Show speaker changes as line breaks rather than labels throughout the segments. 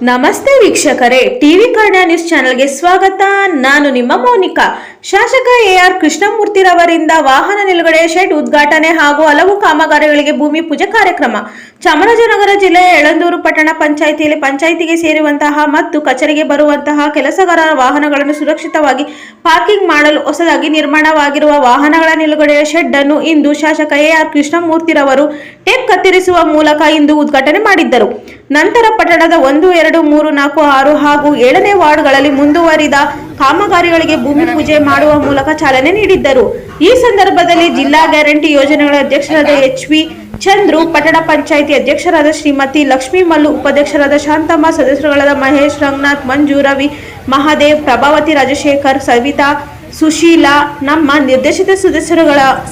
ನಮಸ್ತೆ ವೀಕ್ಷಕರೇ, TV Kannada news ಚಾನೆಲ್ಗೆ ಸ್ವಾಗತ. ನಾನು ನಿಮ್ಮ ಮೋನಿಕಾ. ಶಾಸಕ ಎಆರ್ ಕೃಷ್ಣಮೂರ್ತಿರವರಿಂದ ವಾಹನ ನಿಲುಗಡೆ ಶೆಡ್ ಉದ್ಘಾಟನೆ ಹಾಗೂ ಹಲವು ಕಾಮಗಾರಿಗಳಿಗೆ ಭೂಮಿ ಪೂಜೆ ಕಾರ್ಯಕ್ರಮ. ಚಾಮರಾಜನಗರ ಜಿಲ್ಲೆಯ ಯಳಂದೂರು ಪಟ್ಟಣ ಪಂಚಾಯಿತಿಯಲ್ಲಿ ಪಂಚಾಯಿತಿಗೆ ಸೇರುವಂತಹ ಮತ್ತು ಕಚೇರಿಗೆ ಬರುವಂತಹ ಕೆಲಸಗಾರರ ವಾಹನಗಳನ್ನು ಸುರಕ್ಷಿತವಾಗಿ ಪಾರ್ಕಿಂಗ್ ಮಾಡಲು ಹೊಸದಾಗಿ ನಿರ್ಮಾಣವಾಗಿರುವ ವಾಹನಗಳ ನಿಲುಗಡೆಯ ಶೆಡ್ ಅನ್ನು ಇಂದು ಶಾಸಕ ಎಆರ್ ಕೃಷ್ಣಮೂರ್ತಿರವರು ಟೇಪ್ ಕತ್ತರಿಸುವ ಮೂಲಕ ಇಂದು ಉದ್ಘಾಟನೆ ಮಾಡಿದ್ದರು. ನಂತರ ಪಟ್ಟಣದ 1, 2, 3, 4, 6 ಹಾಗೂ 7ನೇ ವಾರ್ಡ್ಗಳಲ್ಲಿ ಮುಂದುವರಿದ ಕಾಮಗಾರಿಗಳಿಗೆ ಭೂಮಿ ಪೂಜೆ ಮಾಡುವ ಮೂಲಕ ಚಾಲನೆ ನೀಡಿದ್ದರು. ಈ ಸಂದರ್ಭದಲ್ಲಿ ಜಿಲ್ಲಾ ಗ್ಯಾರಂಟಿ ಯೋಜನೆಗಳ ಅಧ್ಯಕ್ಷರಾದ ಎಚ್.ವಿ. ಚಂದ್ರು, ಪಟ್ಟಣ ಪಂಚಾಯಿತಿ ಅಧ್ಯಕ್ಷರಾದ ಶ್ರೀಮತಿ ಲಕ್ಷ್ಮೀ ಮಲ್ಲು, ಉಪಾಧ್ಯಕ್ಷರಾದ ಶಾಂತಮ್ಮ, ಸದಸ್ಯರುಗಳಾದ ಮಹೇಶ್, ರಂಗನಾಥ್, ಮಂಜು, ರವಿ, ಮಹಾದೇವ್, ಪ್ರಭಾವತಿ, ರಾಜಶೇಖರ್, ಸವಿತಾ, ಸುಶೀಲಾ, ನಮ್ಮ ನಿರ್ದೇಶಿತ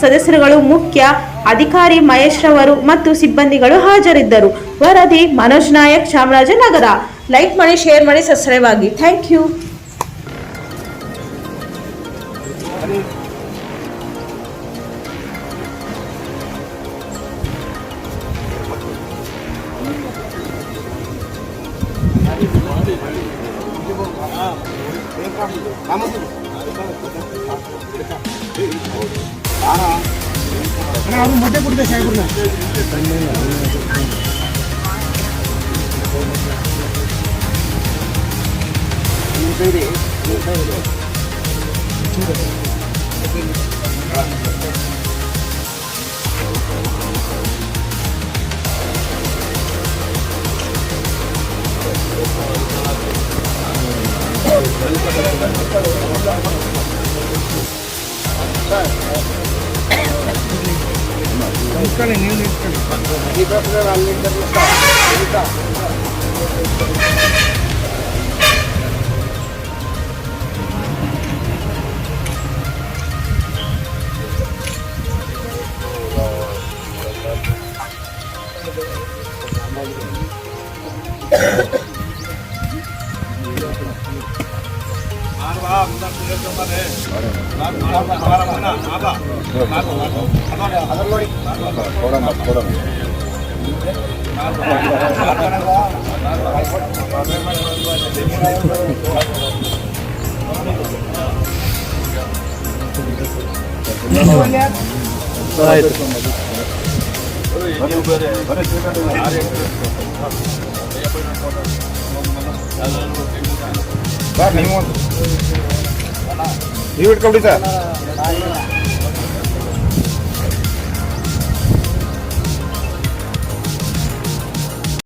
ಸದಸ್ಯರುಗಳು, ಮುಖ್ಯ ಅಧಿಕಾರಿ ಮಹೇಶ್ ರವರು ಮತ್ತು ಸಿಬ್ಬಂದಿಗಳು ಹಾಜರಿದ್ದರು. ವರದಿ ಮನೋಜ್ ನಾಯಕ್, ಚಾಮರಾಜನಗರ. ಲೈಕ್ ಮಾಡಿ, ಶೇರ್ ಮಾಡಿ, ಸಬ್ಸ್ಕ್ರೈಬ್ ಆಗಿ. Thank you.
मध्य प्रदेश आहे पूर्ण ನೀವು ಇಟ್ಕೊಬಿಡಿ ಸರ್.